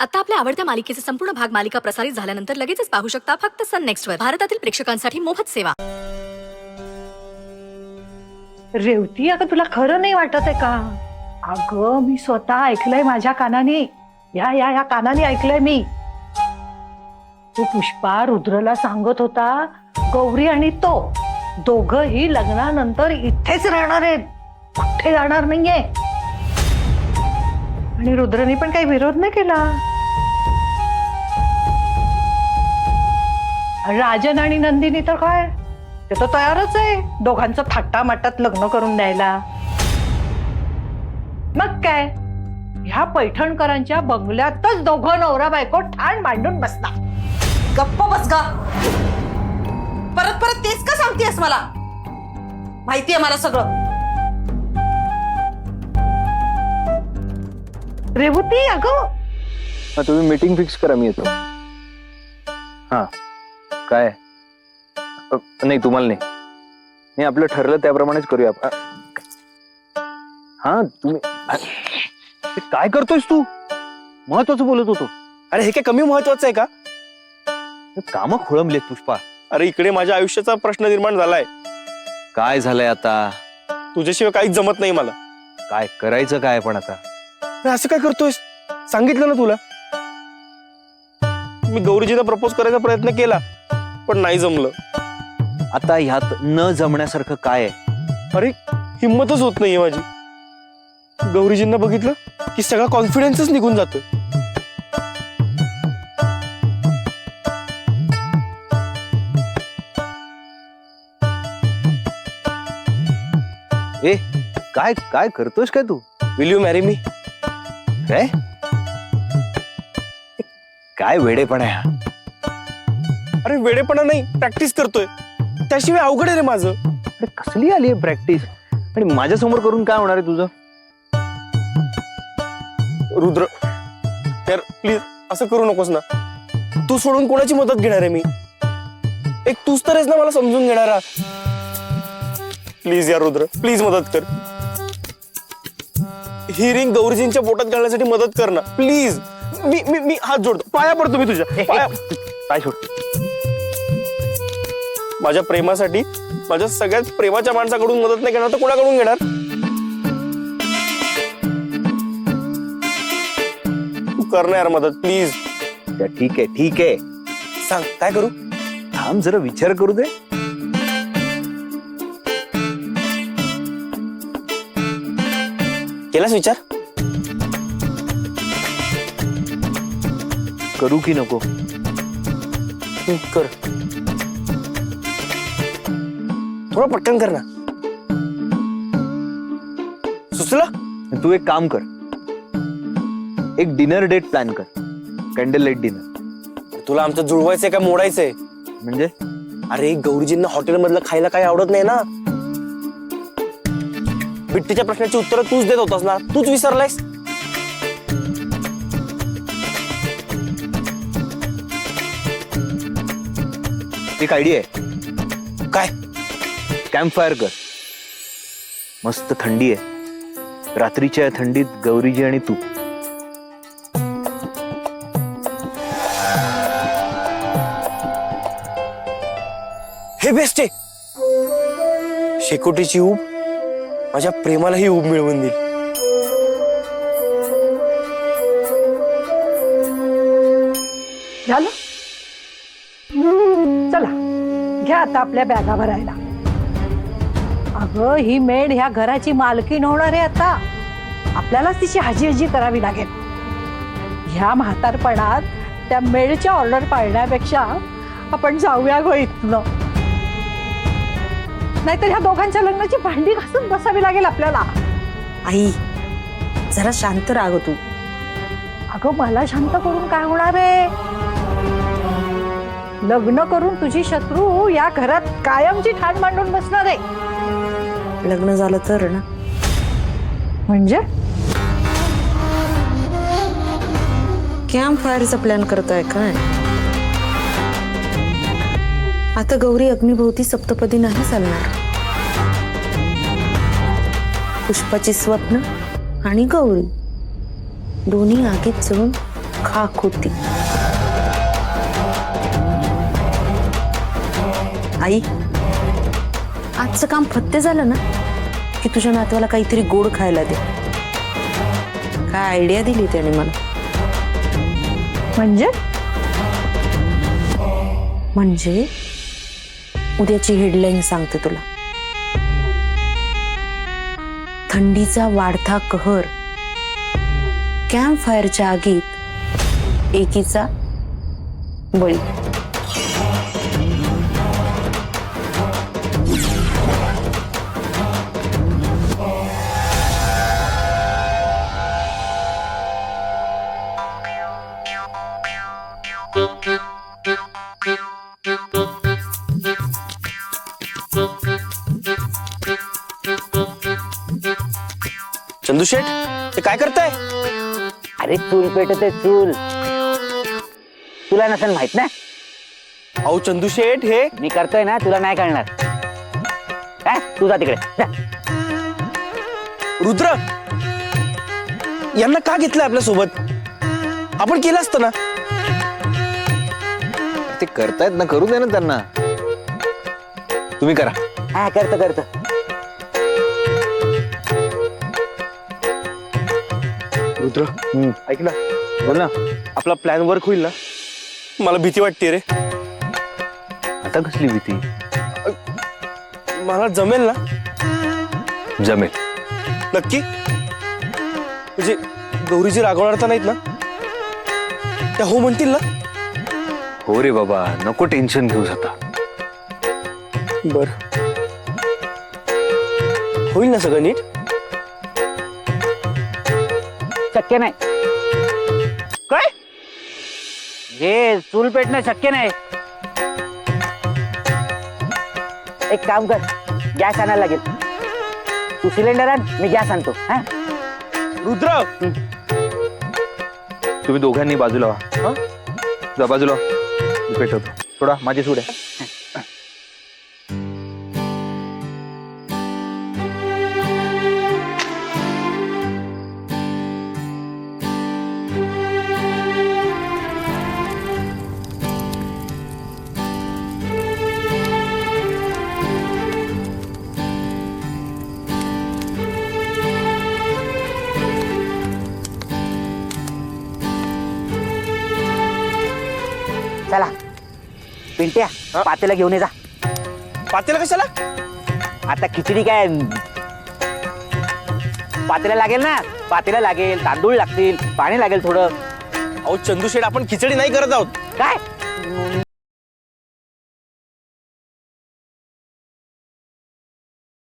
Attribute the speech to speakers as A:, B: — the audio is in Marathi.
A: आता आपल्या आवडत्या मालिकेचे संपूर्ण भाग मालिका प्रसारित झाल्यानंतर लगेचच पाहू शकता फक्त सन नेक्स्ट वर. भारतातील प्रेक्षकांसाठी मोफत सेवा.
B: रेवती, अगं तुला खरं नाही वाटत आहे का? अगं मी स्वतः ऐकलंय माझ्या कानाने, या कानाने ऐकलंय मी. तू पुष्पा रुद्रला सांगत होता गौरी आणि तो दोघही लग्नानंतर इथेच राहणार आहेत, कुठे जाणार नाहीये. आणि रुद्रनी पण काही विरोध नाही केला. राजन आणि नंदिनी तर काय, ते तर तयारच आहे दोघांचं थाटामाटात लग्न करून द्यायला. मग काय, ह्या पैठणकरांच्या बंगल्यातच दोघं नवरा बायको ठाण मांडून बसणार.
C: गप्प बस गा. परत परत तेच का सांगतेस मला? माहितीये मला सगळं.
B: रेवती, अगं
D: तुम्ही मीटिंग फिक्स करा, मी येतो. हा काय नाही, तुम्हाला नाही, आपलं ठरलं त्याप्रमाणेच करूया. हा तुम्ही काय करतोयस तू? महत्वाचं बोलत होतो.
E: अरे हे काय कमी महत्वाचं आहे का?
D: कामं खोळंबलेत पुष्पा.
E: अरे इकडे माझ्या आयुष्याचा प्रश्न निर्माण झालाय.
D: काय झालंय आता?
E: तुझ्याशिवाय काहीच जमत नाही मला.
D: काय करायचं काय पण आता?
E: अरे असं काय करतोयस? सांगितलं ना तुला. मी गौरीजीला प्रपोज करायचा प्रयत्न केला पण नाही जमलं.
D: आता ह्यात न जमण्यासारखं काय आहे?
E: अरे हिम्मतच होत नाहीये माझी. गौरीजींना बघितलं की सगळा कॉन्फिडन्सच निघून जातोय.
D: ए काय काय करतोयस काय तू?
E: Will you marry me?
D: काय काय वेडेपणा आहे हा?
E: अरे वेडेपणा नाही, प्रॅक्टिस करतोय. त्याशिवाय अवघड आहे रे माझं.
D: अरे कसली आली आहे प्रॅक्टिस? आणि माझ्यासमोर करून काय होणार आहे तुझं?
E: रुद्र यार प्लीज असं करू नकोस ना. तू सोडून कोणाची मदत घेणार आहे मी? एक तूच तर आहेस ना मला समजून घेणारा. प्लीज यार रुद्र, प्लीज मदत कर. ही रिंग गौरीजींच्या पोटात घालण्यासाठी मदत कर ना प्लीज. मी मी मी हात जोडतो, पाया पडतो मी तुझ्या पाया.
D: काय सोड.
E: माझ्या प्रेमासाठी माझ्या सगळ्यात प्रेमाच्या माणसाकडून मदत नाही घेणार तर कोणाकडून घेणार? तू कर ना यार मदत प्लीज.
D: ठीक आहे ठीक आहे,
E: सांग काय करू?
D: थांब जरा विचार करू दे.
E: केलास विचार?
D: करू की नको?
E: कर. थोडं पटकन कर ना. सुचला?
D: तू एक काम कर, एक डिनर डेट प्लॅन कर. Candle light dinner.
E: तुला आमचं जुळवायचंय का मोडायचंय?
D: म्हणजे
E: अरे गौरीजींना हॉटेल मधलं खायला काही आवडत नाही ना. बिट्टीच्या प्रश्नाची उत्तर तूच देत होतास ना, तूच विसरलायस.
D: एक आयडिया आहे.
E: काय?
D: कॅम्प फायर कर. मस्त थंडी आहे, रात्रीच्या थंडीत गौरीजी आणि तू.
E: हे बेस्ट आहे. शेकोटीची ऊब माझ्या प्रेमालाही ऊब मिळवून देईल.
B: झालं. चला घ्या आता आपल्या बॅगा भरायला. अगं ही मेड ह्या घराची मालकीण होणार आहे आता. आपल्यालाच तिची हाजी करावी लागेल. ह्या म्हातारपणात त्या मेडच्या ऑर्डर पाळण्यापेक्षा आपण जाऊया गो इथनं. नाहीतर ह्या दोघांच्या लग्नाची भांडी घासून बसावी लागेल आपल्याला.
C: आई जरा शांत राहा तू.
B: अगं मला शांत करून काय होणार आहे? लग्न करून तुझी शत्रू या घरात कायमची ठाण मांडून बसणार आहे.
C: लग्न झालं तर ना.
B: म्हणजे
C: कॅम्प फायरचा प्लॅन करताय काय? आता गौरी अग्निभोवती सप्तपदी नाही चालणार. पुष्पाची स्वप्न आणि गौरी दोन्ही आगीत चढून खाक होती. आई, आजचं काम फत्ते झालं ना की तुझ्या नातवाला काहीतरी गोड खायला दे. काय आयडिया दिली त्याने मला. म्हणजे उद्याची हेडलाईन सांगते तुला. थंडीचा वाढता कहर, कॅम्प फायरच्या आगीत एकीचा बळी.
E: चंदू शेठ, ते काय करताय?
F: अरे चूल पेटते चूल. तुला नसेल माहित ना,
E: अहो चंदू शेठ, हे
F: मी करतोय ना, तुला नाही कळणार. काय तू जा तिकडे जा.
E: रुद्र, यांना का घेतलंय आपल्या सोबत? आपण केलं असतं ना.
D: ते करतायत ना, करू दे ना त्यांना. तुम्ही करा.
F: हा करतो करतो.
E: रुद्र, ऐक ना,
D: बोल ना.
E: आपला प्लॅन वर्क होईल ना? मला भीती वाटते रे.
D: आता कसली भीती?
E: मला जमेल ना?
D: जमेल.
E: नक्की? म्हणजे गौरीजी रागवणार तर नाहीत ना? त्या हो म्हणतील ना?
D: हो रे बाबा, नको टेन्शन घेऊस आता.
E: बर, होईल ना सगळं नीट?
F: शक्य नाही.
E: काय?
F: हे चूल पेटणं शक्य नाही. एक काम कर, गॅस आणायला लागेल. तू सिलेंडर आण, मी गॅस आणतो. हा
E: रुद्र,
D: तुम्ही दोघांनी बाजूला व्हा.
E: हं?
D: जा बाजूला व्हा. मी पेटवतो. थोडा माझी सूड आहे.
F: चला पिंट्या, पातेला घेऊन ये जा.
E: पातेला कशाला?
F: आता खिचडी काय पातेला लागेल ना. पातेला लागेल, तांदूळ लागतील, पाणी लागेल थोडं.
E: अहो चंदू शेठ, आपण खिचडी नाही करत आहोत.
F: काय